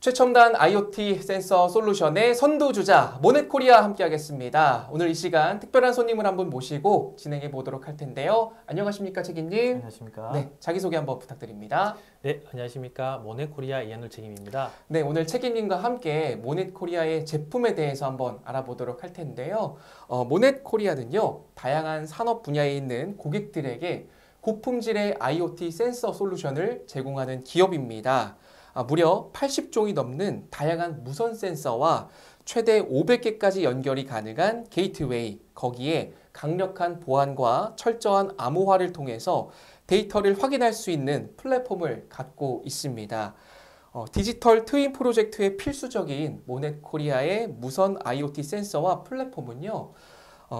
최첨단 IoT 센서 솔루션의 선두주자 모넷코리아 함께하겠습니다. 오늘 이 시간 특별한 손님을 한 분 모시고 진행해 보도록 할 텐데요. 안녕하십니까, 책임님? 안녕하십니까. 네, 자기소개 한번 부탁드립니다. 네, 안녕하십니까. 모넷코리아 이한울 책임입니다. 네, 오늘 책임님과 함께 모넷코리아의 제품에 대해서 한번 알아보도록 할 텐데요. 모넷코리아는요, 다양한 산업 분야에 있는 고객들에게 고품질의 IoT 센서 솔루션을 제공하는 기업입니다. 무려 80종이 넘는 다양한 무선 센서와 최대 500개까지 연결이 가능한 게이트웨이, 거기에 강력한 보안과 철저한 암호화를 통해서 데이터를 확인할 수 있는 플랫폼을 갖고 있습니다. 디지털 트윈 프로젝트의 필수적인 모넷코리아의 무선 IoT 센서와 플랫폼은요,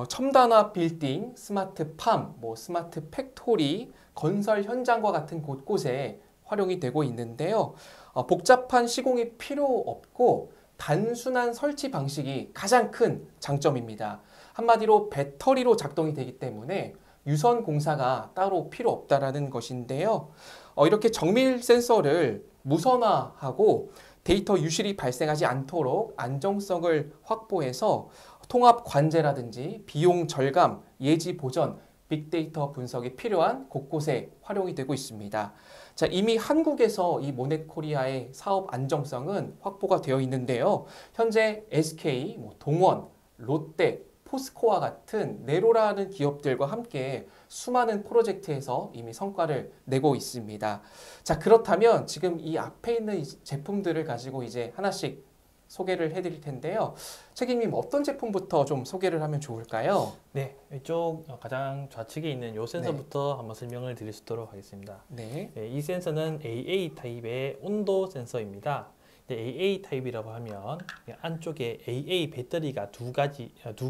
첨단화 빌딩, 스마트 팜, 스마트 팩토리, 건설 현장과 같은 곳곳에 활용이 되고 있는데요. 복잡한 시공이 필요 없고 단순한 설치 방식이 가장 큰 장점입니다. 한마디로 배터리로 작동이 되기 때문에 유선 공사가 따로 필요 없다라는 것인데요. 이렇게 정밀 센서를 무선화하고 데이터 유실이 발생하지 않도록 안정성을 확보해서 통합 관제라든지 비용 절감, 예지 보전, 빅데이터 분석이 필요한 곳곳에 활용이 되고 있습니다. 자, 이미 한국에서 이 모넷코리아의 사업 안정성은 확보가 되어 있는데요. 현재 SK, 동원, 롯데, 포스코와 같은 네로라는 기업들과 함께 수많은 프로젝트에서 이미 성과를 내고 있습니다. 자, 그렇다면 지금 이 앞에 있는 제품들을 가지고 이제 하나씩 소개를 해드릴 텐데요. 책임님, 어떤 제품부터 좀 소개를 하면 좋을까요? 네, 이쪽 가장 좌측에 있는 이 센서부터 한번 설명을 드릴 수 있도록 하겠습니다. 네. 이 센서는 AA 타입의 온도 센서입니다. AA 타입이라고 하면 안쪽에 AA 배터리가 두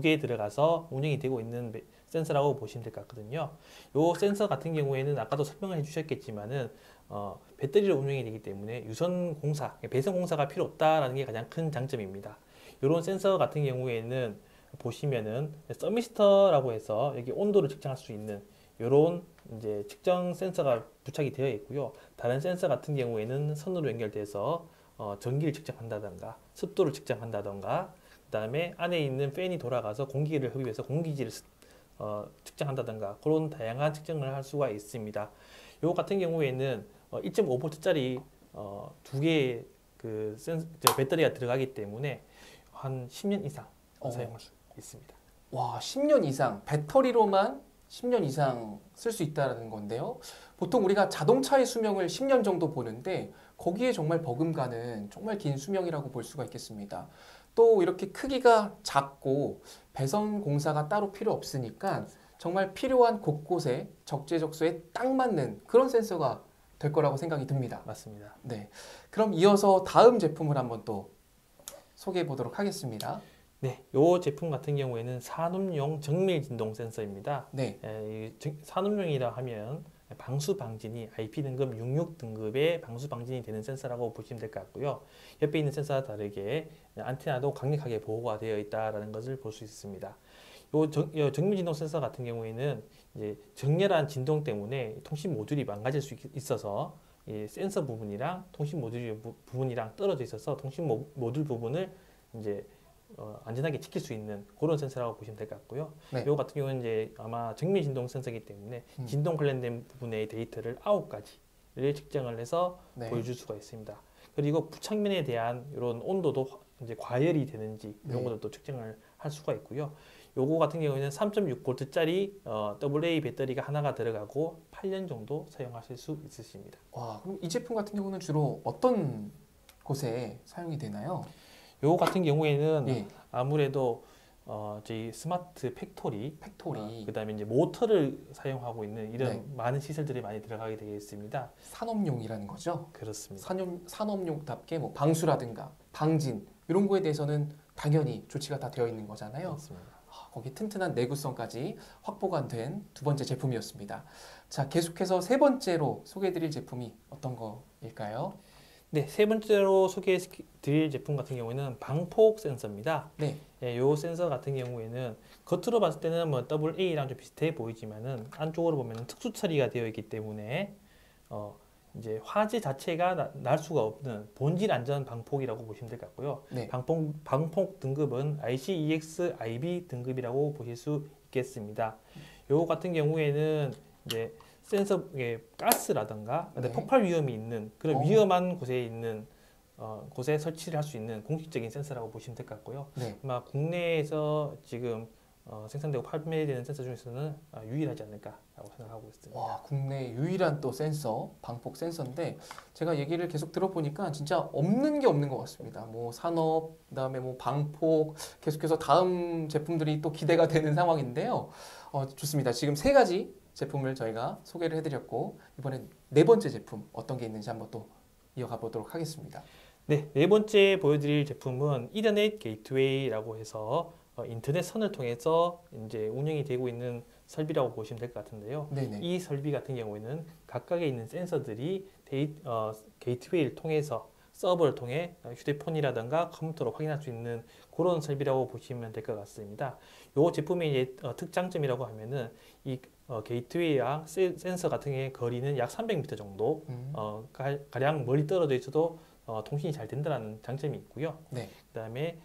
개 들어가서 운영이 되고 있는 센서라고 보시면 될 것 같거든요. 이 센서 같은 경우에는 아까도 설명을 해주셨겠지만은 배터리로 운영이 되기 때문에 유선 공사, 배선 공사가 필요 없다라는 게 가장 큰 장점입니다. 이런 센서 같은 경우에는 보시면은 서미스터라고 해서 여기 온도를 측정할 수 있는 이런 이제 측정 센서가 부착이 되어 있고요. 다른 센서 같은 경우에는 선으로 연결돼서 전기를 측정한다던가 습도를 측정한다던가 그 다음에 안에 있는 팬이 돌아가서 공기를 흡입해서 공기질을 측정한다던가 그런 다양한 측정을 할 수가 있습니다. 요 같은 경우에는 1.5V짜리 두 개의 배터리가 들어가기 때문에 한 10년 이상 사용할 수 있습니다. 와, 10년 이상 배터리로만 10년 이상 쓸 수 있다는 건데요. 보통 우리가 자동차의 수명을 10년 정도 보는데 거기에 정말 버금가는 정말 긴 수명이라고 볼 수가 있겠습니다. 또 이렇게 크기가 작고 배선 공사가 따로 필요 없으니까 정말 필요한 곳곳에 적재적소에 딱 맞는 그런 센서가 될 거라고 생각이 듭니다. 맞습니다. 네, 그럼 이어서 다음 제품을 한번 또 소개해 보도록 하겠습니다. 네, 이 제품 같은 경우에는 산업용 정밀 진동 센서입니다. 네. 산업용이라 하면 방수 방진이 IP 등급 66 등급의 방수 방진이 되는 센서라고 보시면 될 것 같고요. 옆에 있는 센서와 다르게 안테나도 강력하게 보호가 되어 있다는 것을 볼 수 있습니다. 요 정밀 진동 센서 같은 경우에는 이제 정렬한 진동 때문에 통신 모듈이 망가질 수 있어서 이 센서 부분이랑 통신 모듈 부분이랑 떨어져 있어서 통신 모듈 부분을 이제 안전하게 지킬 수 있는 그런 센서라고 보시면 될 것 같고요. 네. 이거 같은 경우는 이제 아마 정밀 진동 센서이기 때문에 진동 관련된 부분의 데이터를 9가지를 측정을 해서 네. 보여줄 수가 있습니다. 그리고 부착면에 대한 이런 온도도 이제 과열이 되는지 이런 네. 것도 측정을 할 수가 있고요. 요거 같은 경우에는 3.6V짜리 AA 배터리가 하나가 들어가고 8년 정도 사용하실 수 있으십니다. 와, 그럼 이 제품 같은 경우는 주로 어떤 곳에 사용이 되나요? 요거 같은 경우에는 예. 아무래도 저희 스마트 팩토리, 그다음에 이제 모터를 사용하고 있는 이런 네. 많은 시설들이 많이 들어가게 되어 있습니다. 산업용이라는 거죠? 그렇습니다. 산업용답게 방수라든가 방진 이런 거에 대해서는 당연히 조치가 다 되어 있는 거잖아요. 그렇습니다. 거기 튼튼한 내구성까지 확보가 된 두 번째 제품이었습니다. 자, 계속해서 세 번째로 소개해드릴 제품이 어떤 거일까요? 네, 세 번째로 소개해드릴 제품 같은 경우에는 방폭 센서입니다. 네. 이 센서 같은 경우에는 겉으로 봤을 때는 AA랑 좀 비슷해 보이지만은 안쪽으로 보면 특수 처리가 되어 있기 때문에 이제 화재 자체가 날 수가 없는 본질 안전 방폭이라고 보시면 될 것 같고요. 네. 방폭 등급은 ICEX IB 등급이라고 보실 수 있겠습니다. 요 같은 경우에는 이제 센서에 가스라든가 네. 폭발 위험이 있는 그런 어. 위험한 곳에 있는 곳에 설치를 할 수 있는 공식적인 센서라고 보시면 될 것 같고요. 네. 아마 국내에서 지금 생산되고 판매되는 센서 중에서는 유일하지 않을까라고 생각하고 있습니다. 와, 국내 유일한 또 센서, 방폭 센서인데 제가 얘기를 계속 들어보니까 진짜 없는 게 없는 것 같습니다. 뭐 산업, 그다음에 뭐 방폭, 계속해서 다음 제품들이 또 기대가 되는 상황인데요. 좋습니다. 지금 세 가지 제품을 저희가 소개를 해드렸고 이번엔 네 번째 제품 어떤 게 있는지 한번 또 이어가 보도록 하겠습니다. 네, 네 번째 보여드릴 제품은 이더넷 게이트웨이라고 해서 인터넷 선을 통해서 이제 운영이 되고 있는 설비라고 보시면 될 것 같은데요. 네네. 이 설비 같은 경우에는 각각에 있는 센서들이 게이트웨이를 통해서 서버를 통해 휴대폰이라든가 컴퓨터로 확인할 수 있는 그런 설비라고 보시면 될 것 같습니다. 이 제품의 이제 특장점이라고 하면은 이 게이트웨이와 센서 같은 경우에 거리는 약 300m 정도 가량 멀리 떨어져 있어도 통신이 잘 된다는 장점이 있고요. 네. 그다음에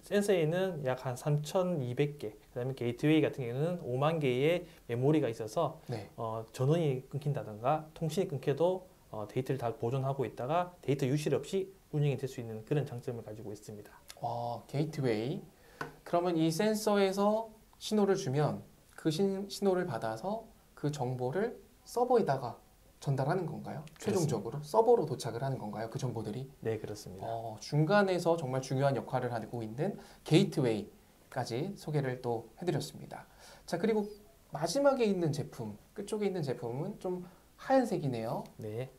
센서에는 약 한 3,200개, 그다음에 게이트웨이 같은 경우는 5만 개의 메모리가 있어서 네. 전원이 끊긴다든가 통신이 끊겨도 데이터를 다 보존하고 있다가 데이터 유실 없이 운영이 될 수 있는 그런 장점을 가지고 있습니다. 게이트웨이. 그러면 이 센서에서 신호를 주면 그 신호를 받아서 그 정보를 서버에다가 전달하는 건가요? 최종적으로 서버로 도착을 하는 건가요? 그 정보들이? 네, 그렇습니다. 중간에서 정말 중요한 역할을 하고 있는 게이트웨이까지 소개를 또 해드렸습니다. 자, 그리고 마지막에 있는 제품, 끝쪽에 있는 제품은 좀 하얀색이네요. 네.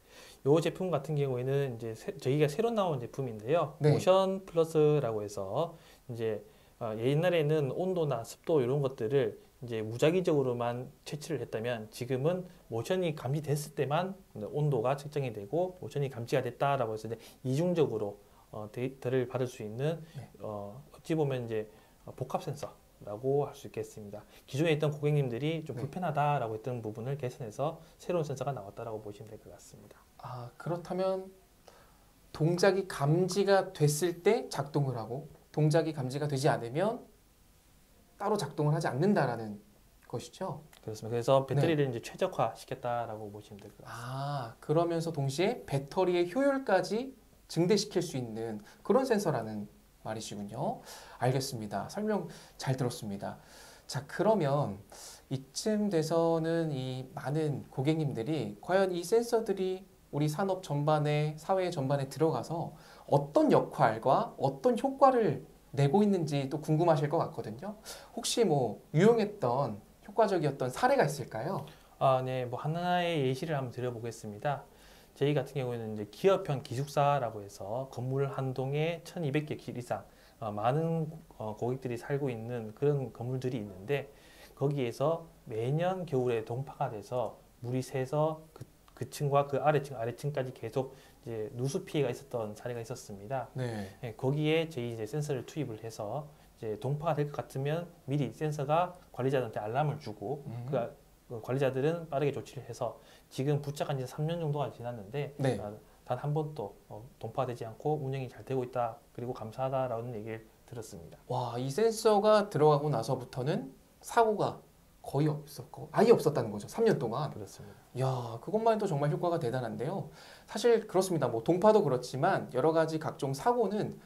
이 제품 같은 경우에는 이제 저희가 새로 나온 제품인데요. 네. 모션 플러스라고 해서 이제 옛날에는 온도나 습도 이런 것들을 이제 무작위적으로만 채취를 했다면 지금은 모션이 감지됐을 때만 온도가 측정이 되고 모션이 감지가 됐다라고 해서 이제 이중적으로 데이터를 받을 수 있는 네. 어찌 보면 이제 복합 센서라고 할 수 있겠습니다. 기존에 있던 고객님들이 좀 네. 불편하다라고 했던 부분을 개선해서 새로운 센서가 나왔다라고 보시면 될 것 같습니다. 그렇다면 동작이 감지가 됐을 때 작동을 하고 동작이 감지가 되지 않으면 따로 작동을 하지 않는다라는 것이죠. 그렇습니다. 그래서 배터리를 이제 최적화 시켰다라고 보시면 될 것 같습니다. 그러면서 동시에 배터리의 효율까지 증대시킬 수 있는 그런 센서라는 말이시군요. 알겠습니다. 설명 잘 들었습니다. 자, 그러면 이쯤 돼서는 이 많은 고객님들이 과연 이 센서들이 우리 산업 전반에, 사회 전반에 들어가서 어떤 역할과 어떤 효과를 내고 있는지 또 궁금하실 것 같거든요. 혹시 뭐 유용했던 효과적이었던 사례가 있을까요? 네, 뭐 하나의 예시를 한번 드려보겠습니다. 저희 같은 경우에는 이제 기업형 기숙사라고 해서 건물 한 동에 1,200개 이상 많은 고객들이 살고 있는 그런 건물들이 있는데 거기에서 매년 겨울에 동파가 돼서 물이 새서 그 층과 그 아래층까지 계속 이제 누수 피해가 있었던 사례가 있었습니다. 네. 거기에 저희 이제 센서를 투입을 해서 이제 동파가 될 것 같으면 미리 센서가 관리자들한테 알람을 주고 그 관리자들은 빠르게 조치를 해서 지금 부착한 지 3년 정도가 지났는데 네. 단 한 번도 동파가 되지 않고 운영이 잘 되고 있다. 그리고 감사하다라는 얘기를 들었습니다. 와, 이 센서가 들어가고 나서부터는 사고가 거의 없었고 아예 없었다는 거죠. 3년 동안. 그렇습니다. 야, 그것만 해도 정말 효과가 대단한데요. 사실 그렇습니다. 뭐 동파도 그렇지만 여러 가지 각종 사고는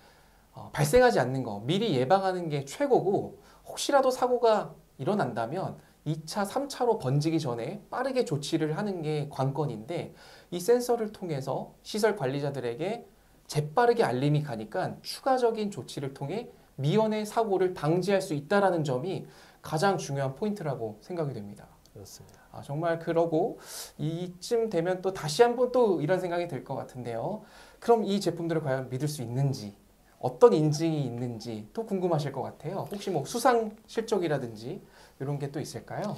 발생하지 않는 거 미리 예방하는 게 최고고 혹시라도 사고가 일어난다면 2차, 3차로 번지기 전에 빠르게 조치를 하는 게 관건인데 이 센서를 통해서 시설 관리자들에게 재빠르게 알림이 가니까 추가적인 조치를 통해 미연의 사고를 방지할 수 있다는 점이 가장 중요한 포인트라고 생각이 됩니다. 그렇습니다. 정말 그러고 이쯤 되면 또 다시 한번 또 이런 생각이 들 것 같은데요. 그럼 이 제품들을 과연 믿을 수 있는지 어떤 인증이 있는지 또 궁금하실 것 같아요. 혹시 뭐 수상 실적이라든지 이런 게 또 있을까요?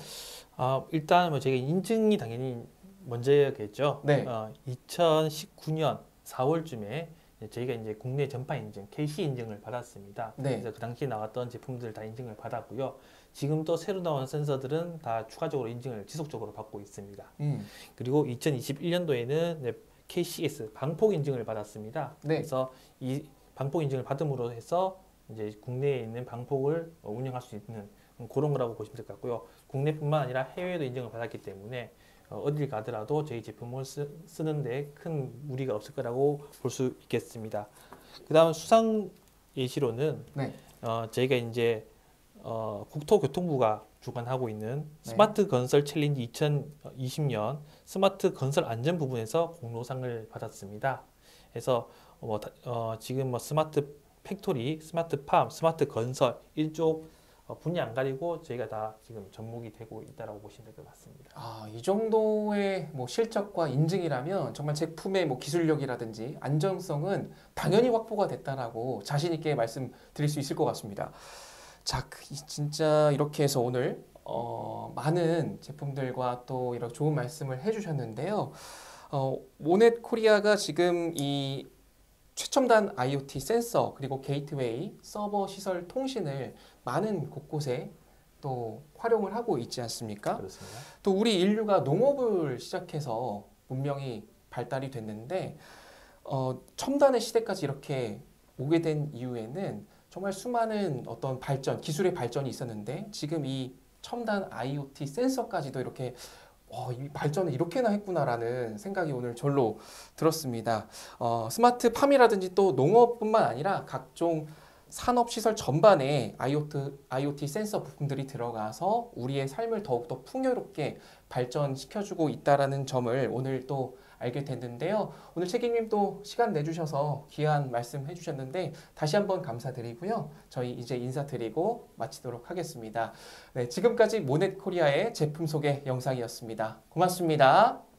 일단 뭐 제가 인증이 당연히 먼저겠죠. 네. 2019년 4월쯤에 저희가 이제 국내 전파 인증, KC 인증을 받았습니다. 네. 그래서 그 당시에 나왔던 제품들 다 인증을 받았고요. 지금 또 새로 나온 센서들은 다 추가적으로 인증을 지속적으로 받고 있습니다. 음. 그리고 2021년도에는 KCS 방폭 인증을 받았습니다. 네. 그래서 이 방폭 인증을 받음으로 해서 이제 국내에 있는 방폭을 운영할 수 있는 그런 거라고 보시면 될 것 같고요. 국내뿐만 아니라 해외에도 인증을 받았기 때문에 어딜 가더라도 저희 제품을 쓰는데 큰 무리가 없을 거라고 볼 수 있겠습니다. 그다음 수상 예시로는 네. 저희가 이제 국토교통부가 주관하고 있는 네. 스마트 건설 챌린지 2020년 스마트 건설 안전 부분에서 공로상을 받았습니다. 그래서 지금 스마트 팩토리, 스마트 팜, 스마트 건설 일쪽 분야 안 가리고 저희가 다 지금 접목이 되고 있다라고 보시면 될 것 같습니다. 아, 이 정도의 뭐 실적과 인증이라면 정말 제품의 뭐 기술력이라든지 안정성은 당연히 확보가 됐다라고 자신 있게 말씀드릴 수 있을 것 같습니다. 자, 진짜 이렇게 해서 오늘 많은 제품들과 또 이런 좋은 말씀을 해주셨는데요. 모넷 코리아가 지금 이 최첨단 IoT 센서 그리고 게이트웨이, 서버 시설 통신을 많은 곳곳에 또 활용을 하고 있지 않습니까? 그렇습니다. 또 우리 인류가 농업을 시작해서 문명이 발달이 됐는데 첨단의 시대까지 이렇게 오게 된 이유에는 정말 수많은 어떤 발전, 기술의 발전이 있었는데 지금 이 첨단 IoT 센서까지도 이렇게 이 발전을 이렇게나 했구나라는 생각이 오늘 절로 들었습니다. 스마트 팜이라든지 또 농업뿐만 아니라 각종 산업시설 전반에 IoT 센서 부품들이 들어가서 우리의 삶을 더욱더 풍요롭게 발전시켜주고 있다는 점을 오늘 또 알게 됐는데요. 오늘 책임님 또 시간 내주셔서 귀한 말씀 해주셨는데 다시 한번 감사드리고요. 저희 이제 인사드리고 마치도록 하겠습니다. 네, 지금까지 모넷 코리아의 제품 소개 영상이었습니다. 고맙습니다.